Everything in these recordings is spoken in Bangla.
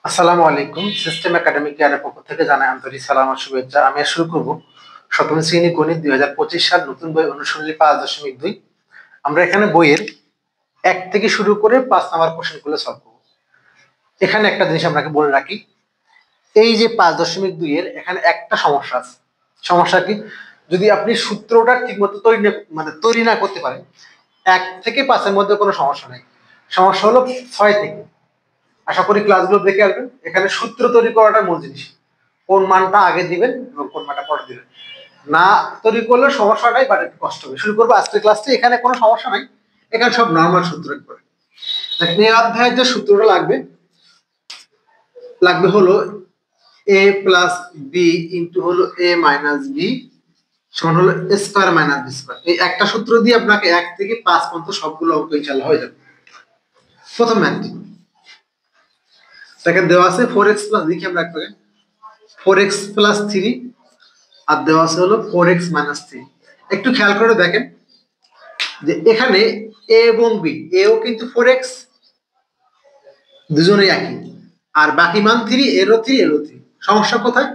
আসসালামু আলাইকুম। সিস্টেম একাডেমিক কেয়ারের পক্ষ থেকে জানাই আন্তরিক সালাম আর শুভেচ্ছা। আমি শুরু করব সপ্তম শ্রেণী গণিত 2025 সাল নতুন বই অনুশীলনী 5.2। আমরা এখানে বইয়ের 1 থেকে শুরু করে 5 নাম্বার কোশ্চেনগুলো সলভ করব। এখানে একটা জিনিস আপনাকে বলে রাখি, এই যে 5.2 এর এখানে একটা সমস্যা আছে। সমস্যা কি? যদি আপনি সূত্রটা ঠিকমতো তৈরি না করতে পারেন, 1 থেকে 5 এর মধ্যে কোনো সমস্যা নেই। সমস্যা হলো 6 থেকে। আশা করি ক্লাসগুলো দেখে আসবেন। এখানে সূত্র তৈরি করাটা মূল জিনিস। কোন মানটা আগে দিবেন এবং কোন মানটা পরে দিবেন। না তৈরি করলে সমস্যাটাই বাট একটু কষ্ট হবে। শুরু করবো আজকের ক্লাসটি। এখানে কোনো সমস্যা নাই, এখানে সব নর্মাল সূত্র করে। এই অধ্যায়ের যে সূত্রটা লাগবে হলো a প্লাস বি ইন্টু হলো a মাইনাস বি সমান হলো স্কোয়ার মাইনাস বি স্কোয়ার। এই একটা সূত্র দিয়ে আপনাকে 1 থেকে 5 পর্যন্ত সবগুলো অঙ্ক ইনশাআল্লাহ হয়ে যাবে। প্রথম ম্যাথটি সেখানে দেওয়া আছে 4x প্লাস, দেখি আমরা একবারে 4x প্লাস 3 আর দেওয়া আছে হলো 4x মাইনাস 3। একটু খেয়াল করে দেখেন যে এখানে a এবং b, এও কিন্তু 4x, দুজনেই একই, আর বাকি মান 3, এরও 3 এরও 3। সমস্যা কোথায়?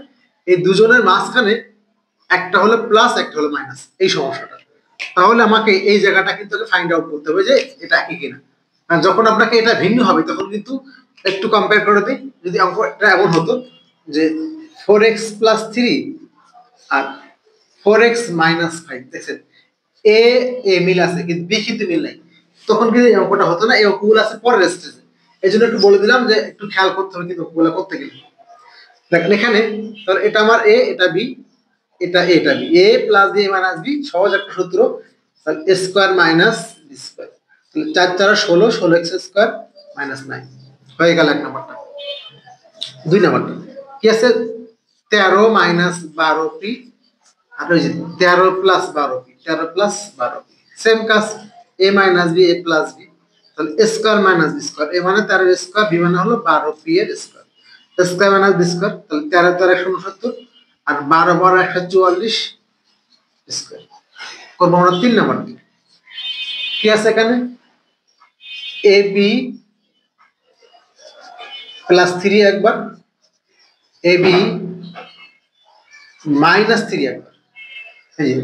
এই দুজনের মাঝখানে একটা হলো প্লাস একটা হলো মাইনাস, এই সমস্যাটা। তাহলে আমাকে এই জায়গাটা কিন্তু ফাইন্ড আউট করতে হবে যে এটা একই কিনা। আর যখন আপনাকে এটা ভিন্ন হবে তখন কিন্তু একটু কম্পেয়ার করে দিই। যদি অঙ্কটা এমন হতো যে 4x প্লাস 3 আর 4x মাইনাস 5, দেখছেন এ এ মিল আছে কিন্তু বি কিন্তু মিল নাই, তখন কিন্তু এই অঙ্কটা হতো না। এই অঙ্কগুলো আছে পরের স্টেজে, এই জন্য একটু বলে দিলাম যে একটু খেয়াল করতে হবে কিন্তু অঙ্কগুলো করতে গেলে। দেখেন এখানে তাহলে এটা আমার এ, এটা বি, এটা এ, এটা B, A plus b minus B, সহজ একটা সূত্র। তাহলে A square minus B square, তাহলে 4 4 16, 16x স্কোয়ার মাইনাস 9 হয়ে গেল এক নাম্বারটা। দুই নাম্বারটা কি আছে? 13 মাইনাস 12 পি, আর ওই যে 13 plus 12 P, 13 plus 12 P, same কাজ। A minus B, A plus B, তাহলে A square minus B square, A মানে 13 স্কোয়ার, বি মানে হলো 12 পি এর square, square minus B square, তাহলে 13 13 169 আর 12 12 144 স্কোয়ার। করবো আমরা 3 নাম্বার। কি আছে এখানে? এ বি প্লাস 3 একবার, এ বি মাইনাস 3 একবার, এই যে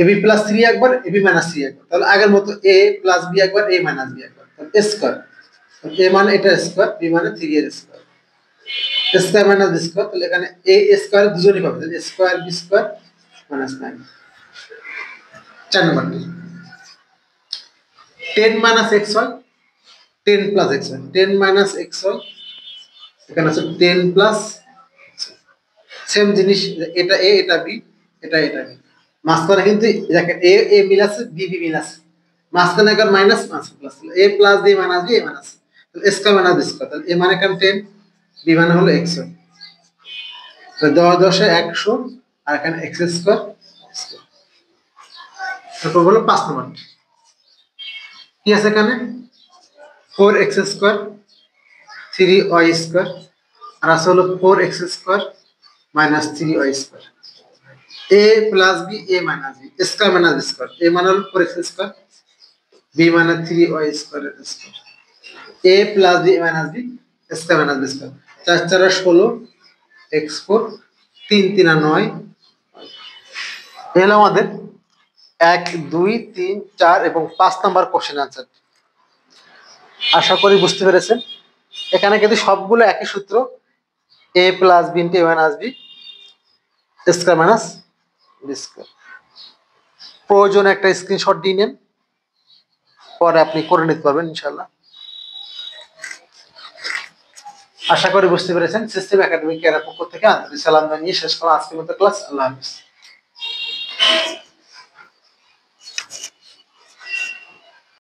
এবি প্লাস 3 একবার, এবি মাইনাস 3 একবার। তাহলে আগের মতো এ প্লাস বি একবার, এ মাইনাস বি একবার, তাহলে স্কয়ার। এ মানে এটা স্কয়ার, বি মানে 3 এর square, square minus B square. তাহলে এখানে এ স্কয়ার দুজনই পাবে, তাহলে square B square minus 9। 4 number 10 minus x হয়, 10 প্লাস x হয়, 10 মাইনাস x হয়, এখানে আছে 10 প্লাস, সেম জিনিস। এটা এ, এটা বি, এটা এটা বি, মাঝখানে কিন্তু দেখেন এ এ মিল আছে, বি বি মিল আছে, মাঝখানে একবার মাইনাস মাঝখানে plus, A plus b minus B, a minus, তাহলে স্কয়ার মাইনাস বি স্কয়ার, তাহলে এ মানে এখানে 10, বি মানে হলো x, তাহলে 10 10 100 আর এখানে x স্কয়ার। তারপর হলো 5 নম্বর। কি আছে এখানে? 4x স্কয়ার 3y স্কয়ার, আর আছে হলো 4x square minus 3y square. a plus b, a minus B, square minus square, a মানে হলো 4x স্কয়ার, বি মানে 3y square square, a plus b minus B, square minus B square. 4 4 16 x4, 3 3 9। এলো আমাদের 1 2 3 4 এবং 5 নাম্বার কোশ্চেন আনসার। আশা করি বুঝতে পেরেছেন। এখানে কিন্তু সবগুলো একই সূত্র, a plus B into A minus B, square minus B square. প্রয়োজনে একটা স্ক্রিনশট দিয়ে নেন, পরে আপনি করে নিতে পারবেন ইনশাআল্লাহ। আশা করি বুঝতে পেরেছেন। সিস্টেম একাডেমিক কেয়ারের পক্ষ থেকে আন্তরিক সালাম জানিয়ে শেষ করা আজকের মতো ক্লাস। আল্লাহ হাফেজ।